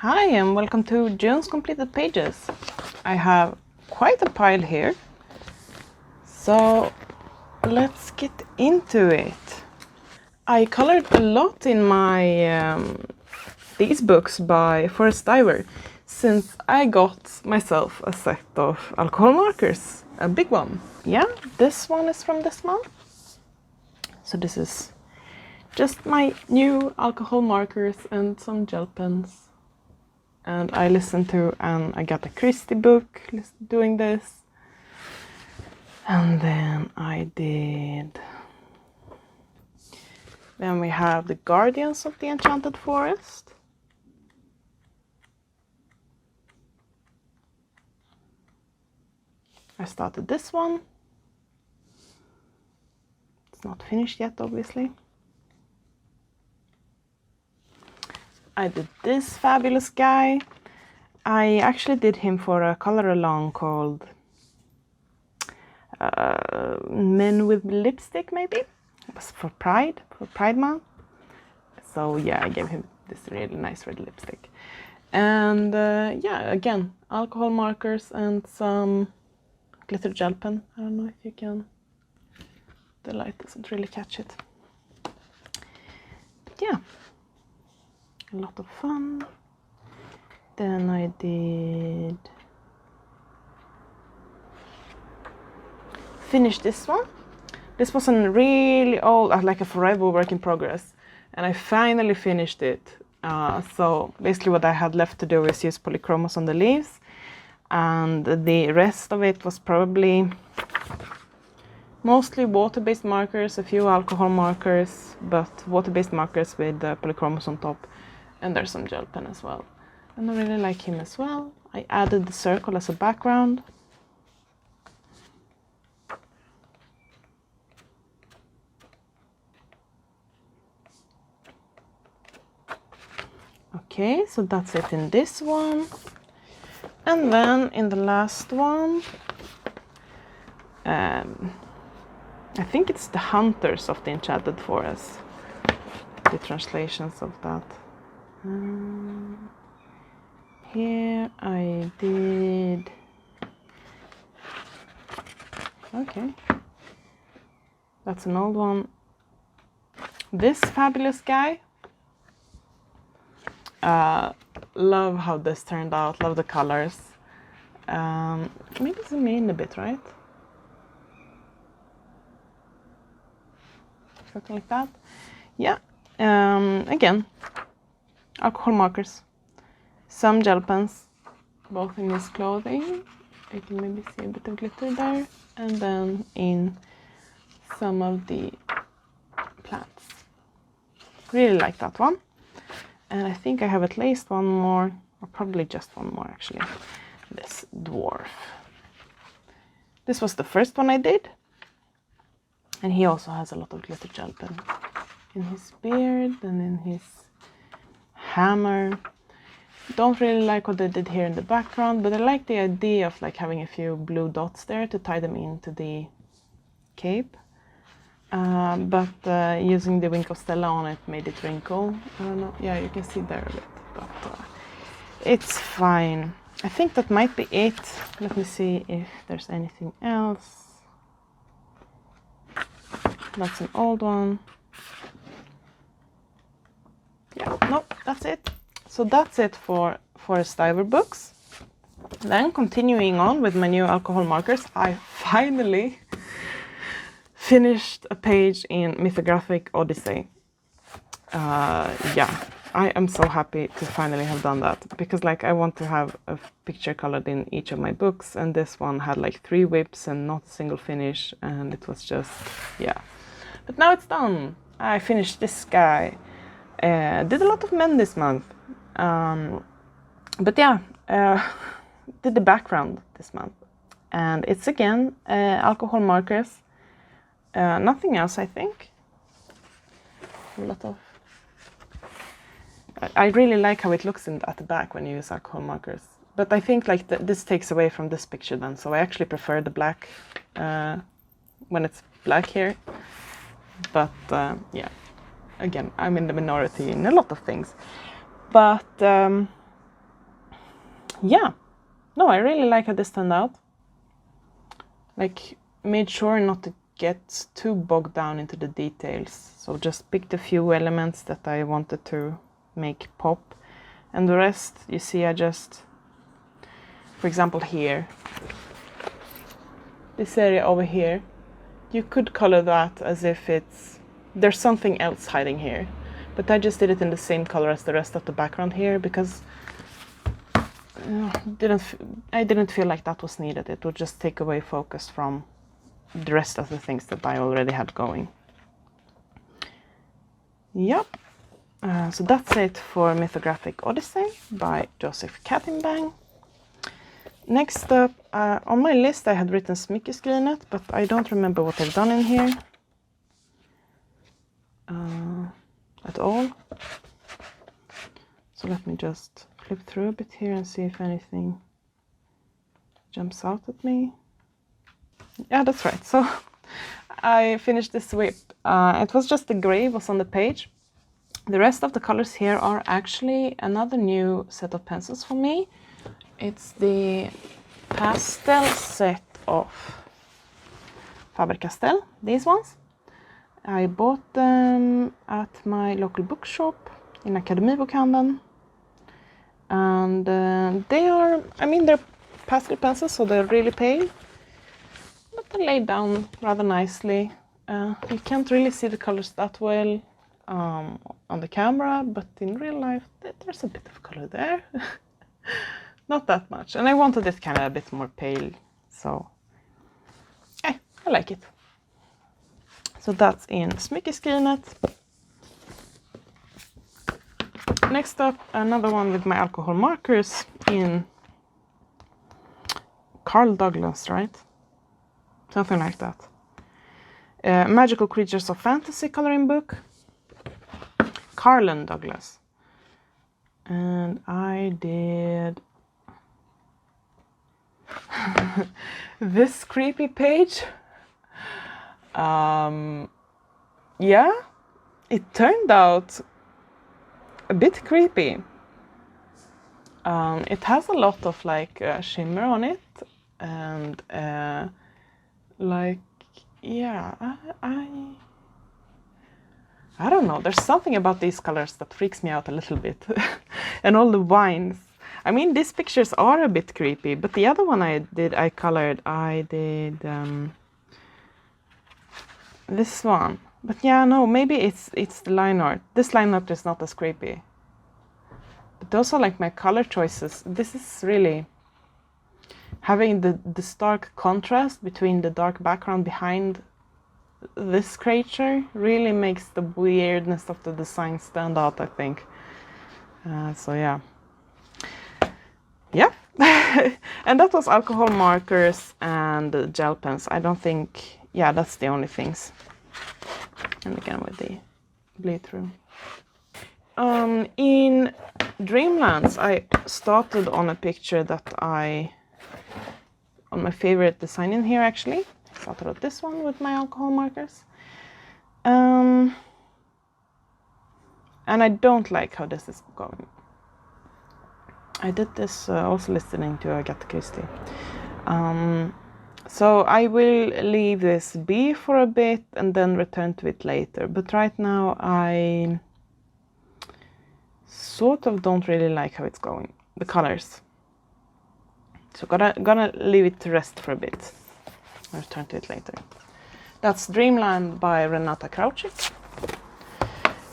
Hi and welcome to June's Completed Pages. I have quite a pile here, so let's get into it. I colored a lot in my these books by Forest Diver since I got myself a set of alcohol markers, a big one. Yeah, this one is from this month. So this is just my new alcohol markers and some gel pens. And I listened to an Agatha Christie book doing this. And then Then we have the Guardians of the Enchanted Forest. I started this one. It's not finished yet, obviously. I did this fabulous guy. I actually did him for a color along called Men with Lipstick, maybe? It was for Pride Month. So yeah, I gave him this really nice red lipstick. And yeah, again, alcohol markers and some glitter gel pen. I don't know if you can, the light doesn't really catch it. But yeah, a lot of fun. Then I did finish this one. This was a really old, like a forever work in progress, and I finally finished it. So basically what I had left to do is use polychromos on the leaves, and the rest of it was probably mostly water-based markers, a few alcohol markers, but water-based markers with polychromos on top, and there's some gel pen as well. And I really like him as well. I added the circle as a background. Okay, so that's it in this one. And then in the last one, I think it's the Hunters of the Enchanted Forest, the translations of that. Here I did, okay, that's an old one. This fabulous guy. Love how this turned out, love the colors. Maybe zoom in a bit, right? Something like that. Yeah, again, alcohol markers, some gel pens, both in his clothing. I can maybe see a bit of glitter there, and then in some of the plants. Really like that one. And I think I have at least one more, or probably just one more actually, this dwarf. This was the first one I did. And he also has a lot of glitter gel pen in his beard and in his hammer. Don't really like what they did here in the background, but I like the idea of like having a few blue dots there to tie them into the cape. But using the Wink of Stella on it made it wrinkle. I don't know. Yeah, you can see there a bit, but it's fine. I think that might be it. Let me see if there's anything else. That's an old one. Yeah, no, that's it. So that's it for Forest Diver books. Then continuing on with my new alcohol markers, I finally finished a page in Mythographic Odyssey. Yeah, I am so happy to finally have done that, because like I want to have a picture colored in each of my books, and this one had like 3 whips and not a single finish, and it was just, yeah. But now it's done. I finished this guy. Did a lot of men this month. But yeah, did the background this month. And it's again alcohol markers. Nothing else, I think. A lot of. I really like how it looks at the back when you use alcohol markers. But I think like this takes away from this picture then, so I actually prefer the black when it's black here. But yeah, again, I'm in the minority in a lot of things. But yeah, no, I really like how this turned out. Like, made sure not to get too bogged down into the details. So just picked a few elements that I wanted to make pop. And the rest, you see, I just, for example here, this area over here, you could color that as if there's something else hiding here. But I just did it in the same color as the rest of the background here because I didn't feel like that was needed. It would just take away focus from the rest of the things that I already had going. Yep. So that's it for Mythographic Odyssey by Joseph Kattenbang. Next up, on my list I had written Smyckeskrinet, but I don't remember what I've done in here at all. So let me just flip through a bit here and see if anything jumps out at me. Yeah, that's right. So I finished this whip. It was just the gray was on the page. The rest of the colors here are actually another new set of pencils for me. It's the pastel set of Faber-Castell, these ones. I bought them at my local bookshop in Akademibokhandeln. And they're pastel pencils, so they're really pale. But they're laid down rather nicely. You can't really see the colors that well on the camera, but in real life there's a bit of color there. Not that much. And I wanted it kind of a bit more pale, so I like it. So that's in Smyckeskrinet. Next up, another one with my alcohol markers in Carl Douglas, right? Something like that. Magical Creatures of Fantasy coloring book. Carlin Douglas. And I did this creepy page. Yeah, it turned out a bit creepy. It has a lot of like shimmer on it, and like, yeah, I don't know. There's something about these colors that freaks me out a little bit. And all the vines. I mean, these pictures are a bit creepy, but the other one I did this one. But yeah, no, maybe it's the line art. This line art is not as creepy. But those are like my color choices. This is really having the stark contrast between the dark background behind this creature really makes the weirdness of the design stand out, I think. So yeah. Yeah. And that was alcohol markers and gel pens. I don't think, yeah, that's the only things. And again with the bleed through. In Dreamlands, I started on a picture that on my favorite design in here actually. I started with this one with my alcohol markers. And I don't like how this is going. I did this also listening to Agatha Christie. So I will leave this be for a bit and then return to it later. But right now I sort of don't really like how it's going, the colors. So gonna leave it to rest for a bit. I'll return to it later. That's Dreamland by Renata Krauchik.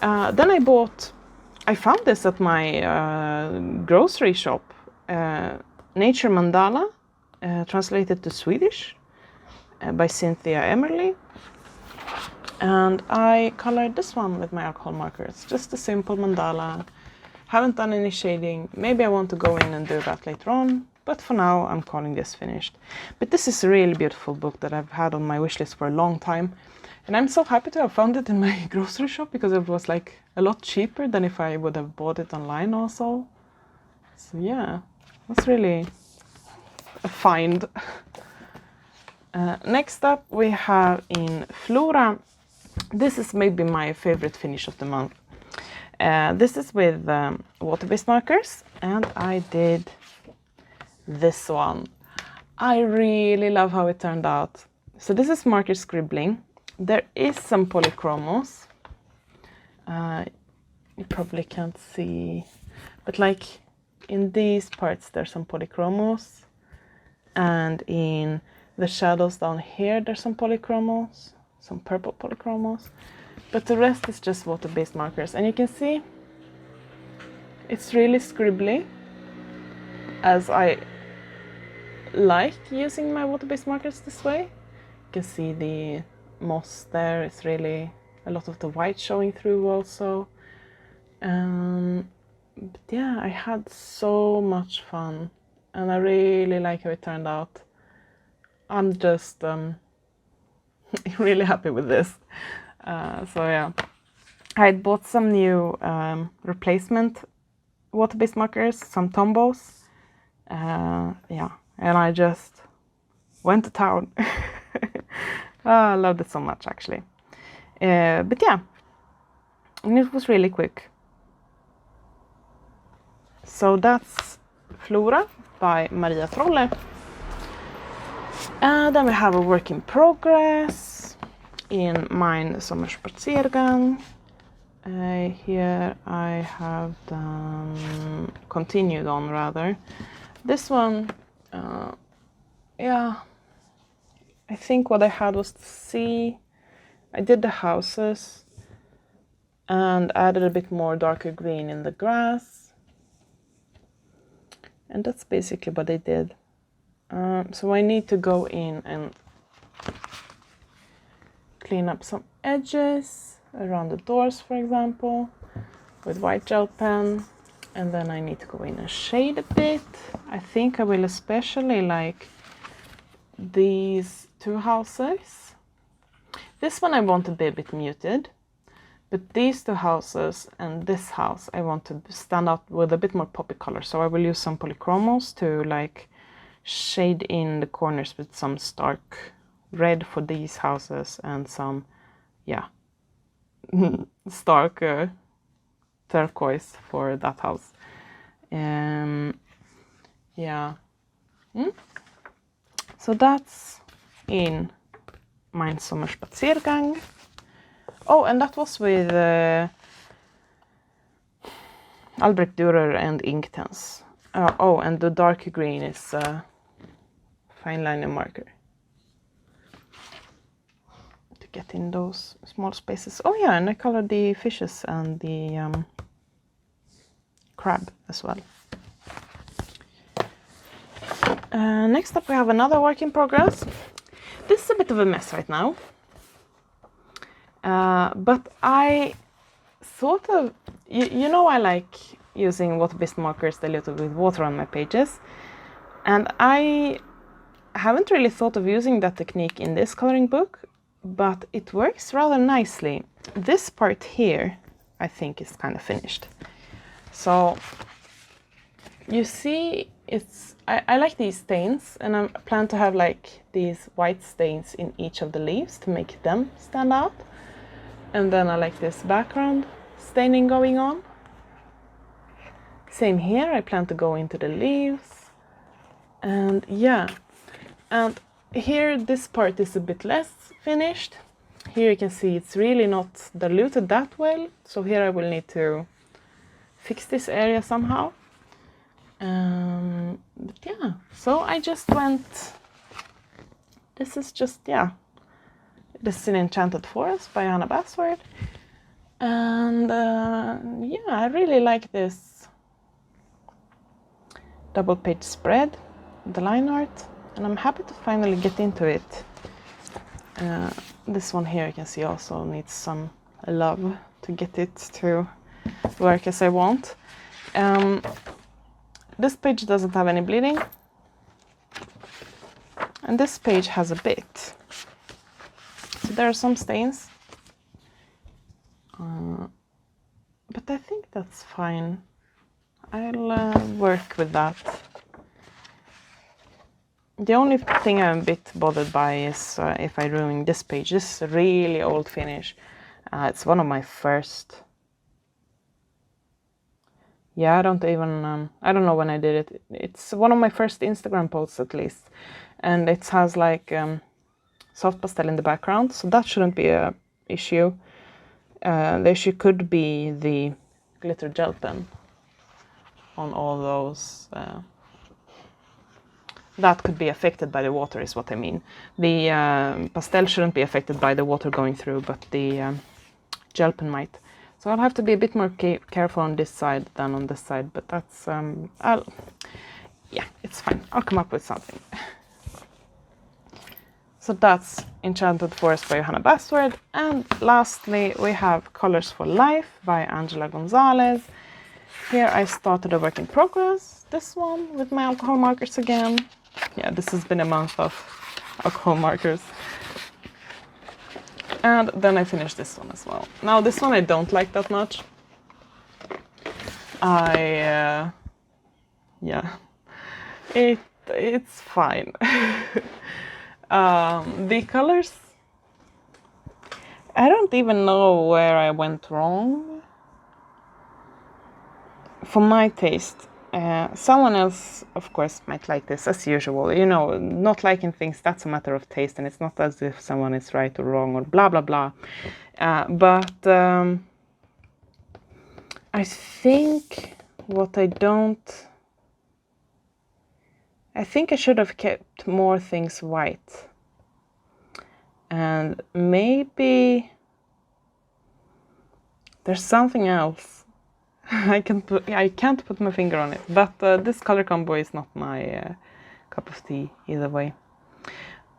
Then I found this at my grocery shop, Nature Mandala, translated to Swedish by Cynthia Emerly. And I colored this one with my alcohol markers, just a simple mandala. Haven't done any shading. Maybe I want to go in and do that later on, but for now I'm calling this finished. But this is a really beautiful book that I've had on my wishlist for a long time. And I'm so happy to have found it in my grocery shop because it was like a lot cheaper than if I would have bought it online also. So yeah, that's really a find. Next up we have in Flora. This is maybe my favorite finish of the month. This is with water-based markers, and I did this one. I really love how it turned out. So this is marker scribbling. There is some polychromos. You probably can't see, but like in these parts there's some polychromos, and in the shadows down here there's some polychromos, some purple polychromos, but the rest is just water-based markers. And you can see it's really scribbly, as I like using my water-based markers this way. You can see the moss there. It's really a lot of the white showing through also. But yeah, I had so much fun, and I really like how it turned out. I'm just really happy with this. So yeah, I bought some new replacement water-based markers, some Tombos. Yeah, and I just went to town. I loved it so much, actually. But yeah, and it was really quick. So that's Flora by Maria Trolle. And then we have a work in progress in Mein Sommerspaziergang. Here I have done, continued on rather. This one, yeah, I think what I had was to see, I did the houses and added a bit more darker green in the grass. And that's basically what I did. So I need to go in and clean up some edges around the doors, for example, with white gel pen. And then I need to go in and shade a bit. I think I will especially like these two houses. This one I want to be a bit muted, but these two houses and this house I want to stand out with a bit more poppy color. So I will use some polychromos to like shade in the corners with some stark red for these houses and some, yeah, stark turquoise for that house. Yeah. So that's in Mein Sommerspaziergang. Oh, and that was with Albrecht Dürer and Inktense. Oh, and the dark green is fine liner marker to get in those small spaces. Oh yeah, and I colored the fishes and the crab as well. Next up we have another work in progress. This is a bit of a mess right now. But I sort of, you know, I like using water-based markers diluted with water on my pages. And I haven't really thought of using that technique in this coloring book, but it works rather nicely. This part here, I think, is kind of finished. So you see, I like these stains, and I plan to have like these white stains in each of the leaves to make them stand out. And then I like this background staining going on. Same here, I plan to go into the leaves. And yeah, and here this part is a bit less finished. Here you can see it's really not diluted that well. So here I will need to fix this area somehow. But yeah, so I just went, this is just, yeah. This is an Enchanted Forest by Anna Basford. And yeah, I really like this double page spread, the line art, and I'm happy to finally get into it. This one here you can see also needs some love to get it to work as I want. This page doesn't have any bleeding, and this page has a bit. So there are some stains, but I think that's fine. I'll work with that. The only thing I'm a bit bothered by is if I ruin this page. This is a really old finish. It's one of my first Yeah, I don't even, I don't know when I did it. It's one of my first Instagram posts at least. And it has like soft pastel in the background, so that shouldn't be a issue. The issue could be the glitter gel pen on all those. That could be affected by the water is what I mean. The pastel shouldn't be affected by the water going through, but the gel pen might. So I'll have to be a bit more careful on this side than on this side, but that's, yeah, it's fine. I'll come up with something. So that's Enchanted Forest by Johanna Bastard. And lastly, we have Colors for Life by Angela Gonzalez. Here I started a work in progress, this one with my alcohol markers again. Yeah, this has been a month of alcohol markers. And then I finished this one as well. Now this one I don't like that much. Yeah, it's fine. The colors, I don't even know where I went wrong. For my taste, someone else, of course, might like this as usual. You know, not liking things, that's a matter of taste, and it's not as if someone is right or wrong or blah, blah, blah. But I think what I don't... I think I should have kept more things white. And maybe there's something else. I can't put my finger on it, but this color combo is not my cup of tea either way.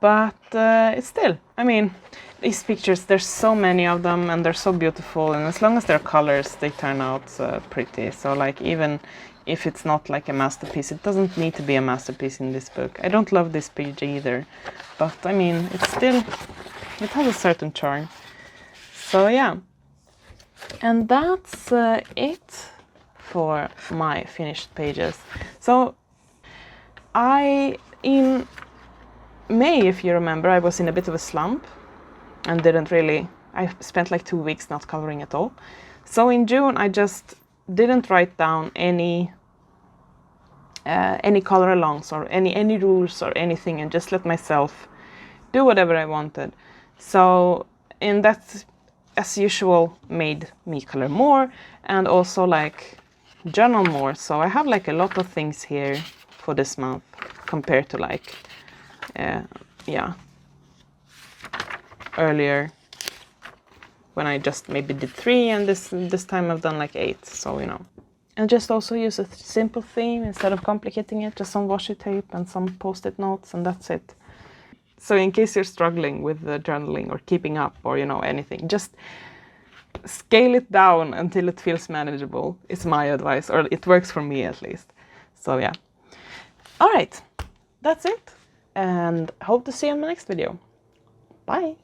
But it's still, I mean, these pictures, there's so many of them and they're so beautiful, and as long as they're colors, they turn out pretty. So like, even if it's not like a masterpiece, it doesn't need to be a masterpiece in this book. I don't love this page either, but I mean, it's still, it has a certain charm. So yeah. And that's it for my finished pages. So in May, if you remember, I was in a bit of a slump and I spent like 2 weeks not coloring at all. So in June, I just didn't write down any color alongs or any rules or anything, and just let myself do whatever I wanted. So in that, as usual, made me color more and also like journal more. So I have like a lot of things here for this month compared to like, yeah, earlier when I just maybe did 3, and this time I've done like 8. So, you know, and just also use a simple theme instead of complicating it, just some washi tape and some post-it notes, and that's it. So in case you're struggling with the journaling or keeping up or, you know, anything, just scale it down until it feels manageable, is my advice, or it works for me at least. So yeah. All right, that's it. And hope to see you in the next video. Bye.